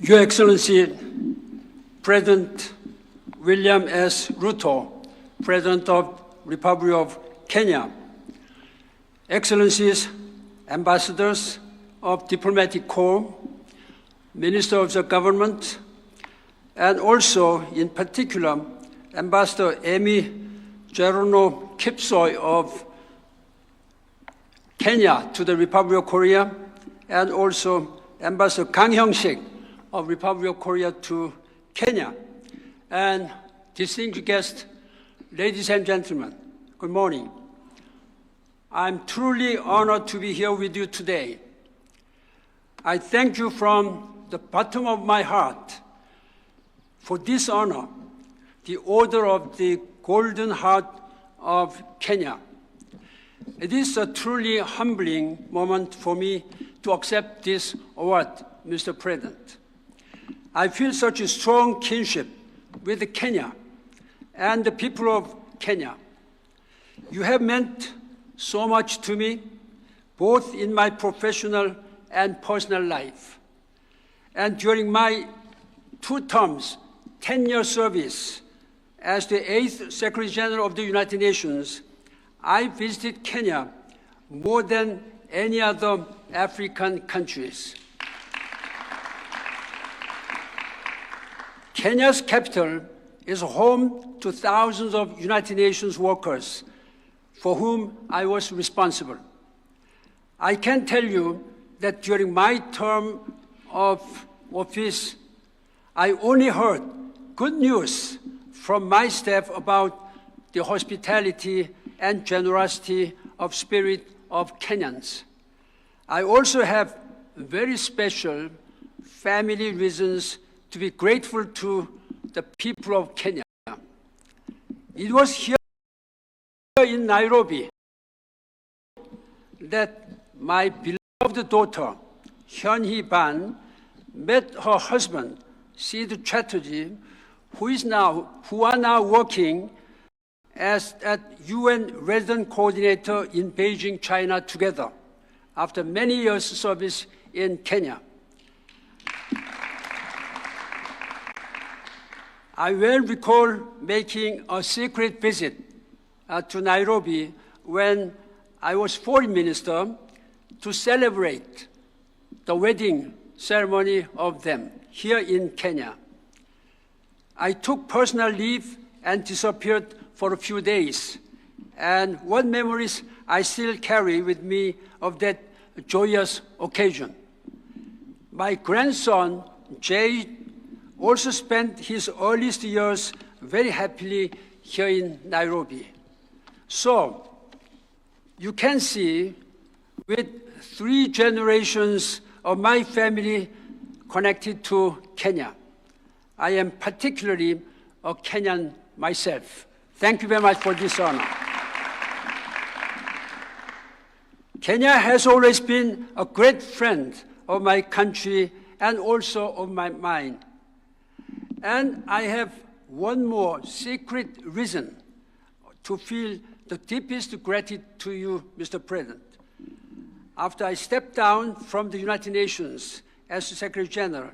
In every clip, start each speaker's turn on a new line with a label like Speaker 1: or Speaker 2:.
Speaker 1: Your Excellency, President William S. Ruto, President of Republic of Kenya, Excellencies, Ambassadors of Diplomatic Corps, Minister of the Government, and also, in particular, Ambassador Amy Jerono Kipsoi of Kenya to the Republic of Korea, and also Ambassador Kang Hyung-sik of Republic of Korea to Kenya. And distinguished guests, ladies and gentlemen, good morning. I'm truly honored to be here with you today. I thank you from the bottom of my heart for this honor, the Order of the Golden Heart of Kenya. It is a truly humbling moment for me to accept this award, Mr. President. I feel such a strong kinship with Kenya and the people of Kenya. You have meant so much to me, both in my professional and personal life. And during my 2 terms, 10-year service as the 8th Secretary General of the United Nations, I visited Kenya more than any other African countries. Kenya's capital is home to thousands of United Nations workers for whom I was responsible. I can tell you that during my term of office, I only heard good news from my staff about the hospitality and generosity of spirit of Kenyans. I also have very special family reasons to be grateful to the people of Kenya. It was here in Nairobi that my beloved daughter, Hyun-hee Ban, met her husband, Sid Chatterjee, who are now working as at UN Resident Coordinator in Beijing, China, together, after many years' service in Kenya. I well recall making a secret visit to Nairobi when I was Foreign Minister to celebrate the wedding ceremony of them here in Kenya. I took personal leave and disappeared for a few days. And what memories I still carry with me of that joyous occasion. My grandson, Jay, also spent his earliest years very happily here in Nairobi. So, you can see, with 3 generations of my family connected to Kenya, I am particularly a Kenyan myself. Thank you very much for this honor. Kenya has always been a great friend of my country and also of my mind. And I have one more secret reason to feel the deepest gratitude to you, Mr. President. After I stepped down from the United Nations as Secretary General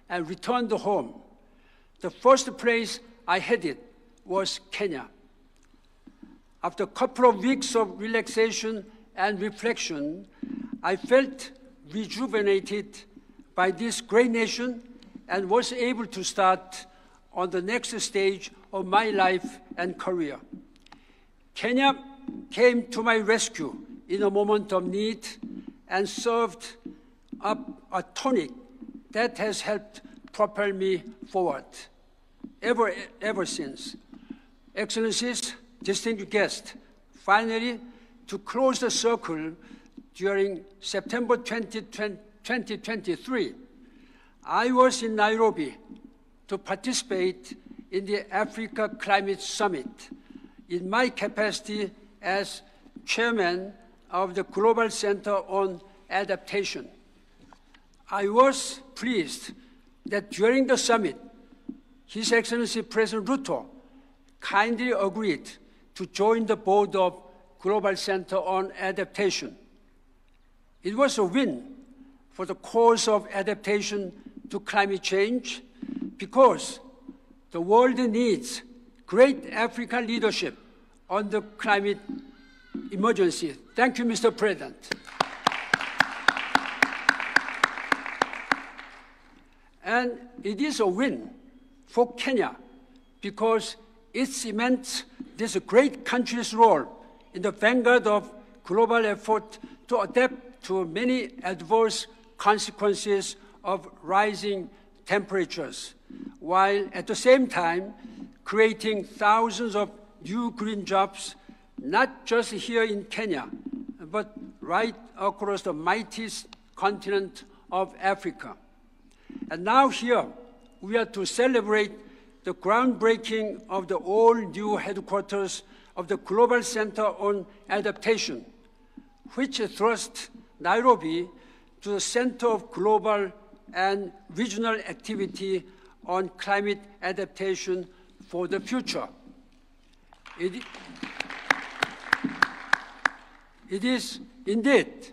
Speaker 1: and returned home, the first place I headed was Kenya. After a couple of weeks of relaxation and reflection, I felt rejuvenated by this great nation and was able to start on the next stage of my life and career. Kenya came to my rescue in a moment of need and served up a tonic that has helped propel me forward ever since. Excellencies, distinguished guests, finally, to close the circle, during September 2023, I was in Nairobi to participate in the Africa Climate Summit in my capacity as chairman of the Global Center on Adaptation. I was pleased that during the summit, His Excellency President Ruto kindly agreed to join the board of Global Center on Adaptation. It was a win for the cause of adaptation to climate change because the world needs great African leadership on the climate emergency. Thank you, Mr. President. And it is a win for Kenya because it cements this great country's role in the vanguard of global effort to adapt to many adverse consequences of rising temperatures, while at the same time creating thousands of new green jobs, not just here in Kenya, but right across the mightiest continent of Africa. And now here, we are to celebrate the groundbreaking of the all-new headquarters of the Global Center on Adaptation, which thrusts Nairobi to the center of global and regional activity on climate adaptation for the future. It is indeed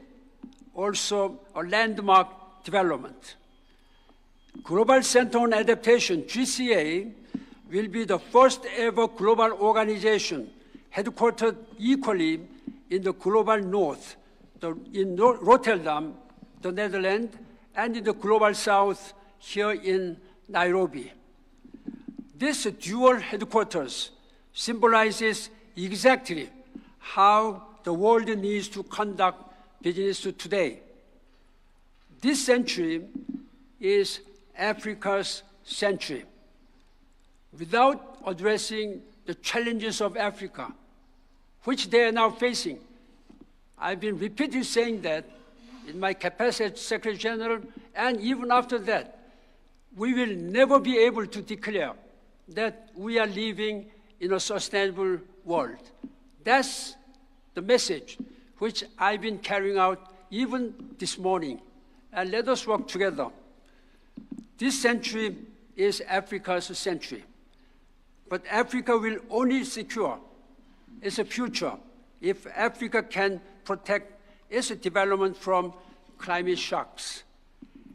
Speaker 1: also a landmark development. Global Center on Adaptation, GCA, will be the first ever global organization headquartered equally in the global north, in Rotterdam, the Netherlands, and in the global south, here in Nairobi. This dual headquarters symbolizes exactly how the world needs to conduct business today. This century is Africa's century. Without addressing the challenges of Africa, which they are now facing, I've been repeatedly saying that in my capacity as Secretary General, and even after that, we will never be able to declare that we are living in a sustainable world. That's the message which I've been carrying out even this morning. And let us work together. This century is Africa's century. But Africa will only secure its future if Africa can protect its development from climate shocks.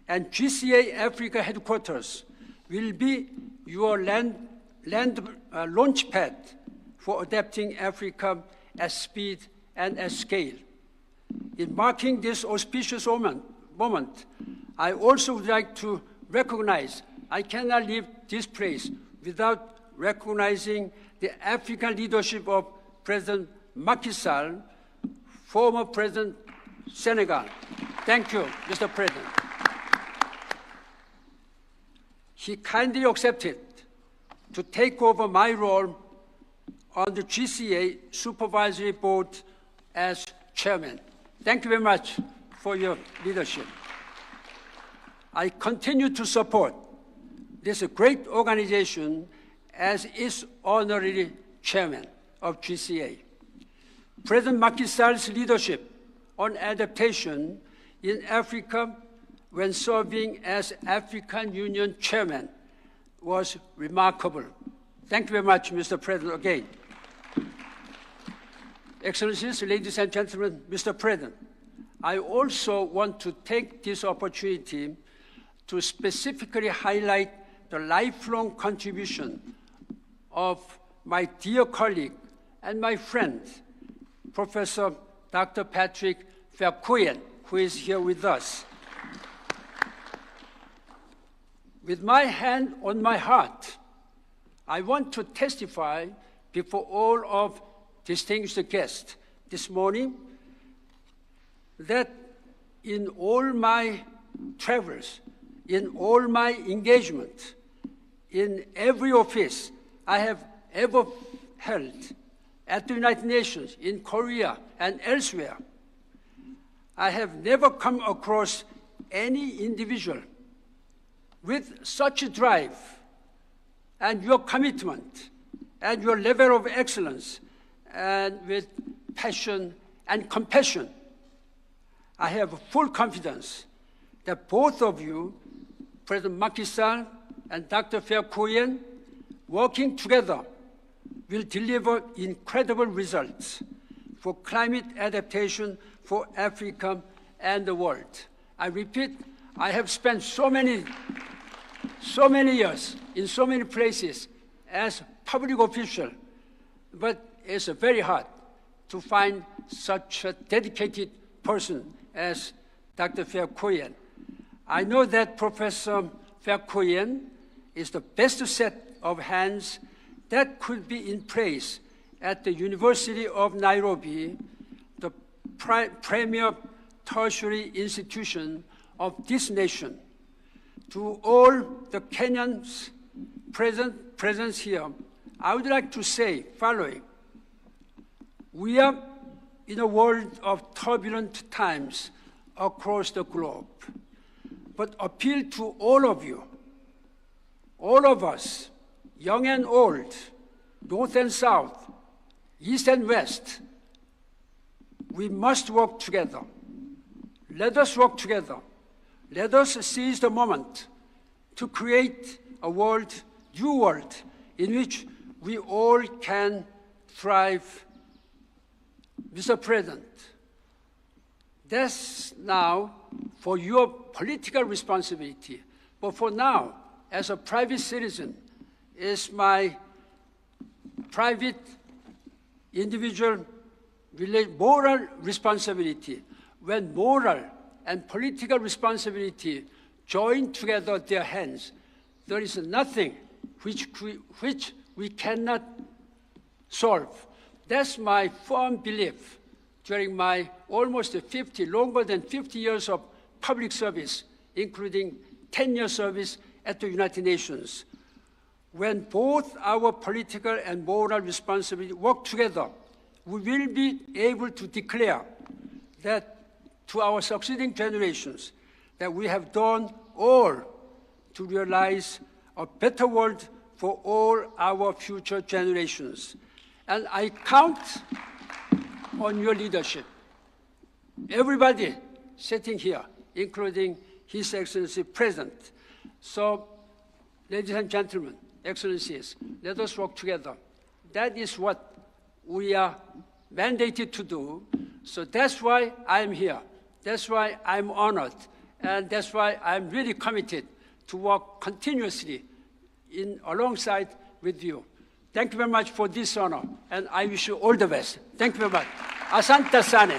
Speaker 1: And GCA Africa headquarters will be your launch pad for adapting Africa at speed and at scale. In marking this auspicious moment, I also would like to recognize, I cannot leave this place without recognizing the African leadership of President Macky Sall, former President Senegal. Thank you, Mr. President. He kindly accepted to take over my role on the GCA Supervisory Board as chairman. Thank you very much for your leadership. I continue to support this great organization as its honorary chairman of GCA. President Macky Sall's leadership on adaptation in Africa when serving as African Union chairman was remarkable. Thank you very much, Mr. President, again. Excellencies, ladies and gentlemen, Mr. President, I also want to take this opportunity to specifically highlight the lifelong contribution of my dear colleague and my friend, Professor Dr. Patrick Verkuyen, who is here with us. With my hand on my heart, I want to testify before all of distinguished guests this morning that in all my travels, in all my engagement, in every office I have ever held at the United Nations, in Korea and elsewhere, I have never come across any individual with such a drive and your commitment and your level of excellence and with passion and compassion. I have full confidence that both of you, President Macky Sall and Dr. Verkuyen, working together will deliver incredible results for climate adaptation for Africa and the world. I repeat, I have spent so many so many years in so many places as public official, but it's very hard to find such a dedicated person as Dr. Fair-Koyan. I know that Professor Fair-Koyan is the best set of hands that could be in place at the University of Nairobi, the premier tertiary institution of this nation. To all the Kenyans present here, I would like to say following. We are in a world of turbulent times across the globe, but appeal to all of you, all of us, young and old, north and south, east and west. We must work together. Let us work together. Let us seize the moment to create a world, new world, in which we all can thrive. Mr. President, that's now for your political responsibility. But for now, as a private citizen, it's my private, individual, moral responsibility. When moral and political responsibility join together their hands, there is nothing which we cannot solve. That's my firm belief during my almost longer than 50 years of public service, including 10-year service at the United Nations. When both our political and moral responsibility work together, we will be able to declare that to our succeeding generations that we have done all to realize a better world for all our future generations. And I count on your leadership. Everybody sitting here, including His Excellency President. So, ladies and gentlemen, Excellencies, let us work together. That is what we are mandated to do. So that's why I'm here. That's why I'm honored. And that's why I'm really committed to work continuously alongside with you. Thank you very much for this honor, and I wish you all the best. Thank you very much. Asante sana.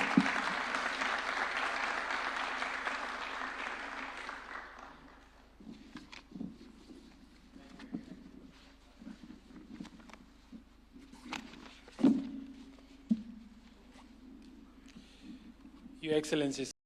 Speaker 2: Your Excellencies.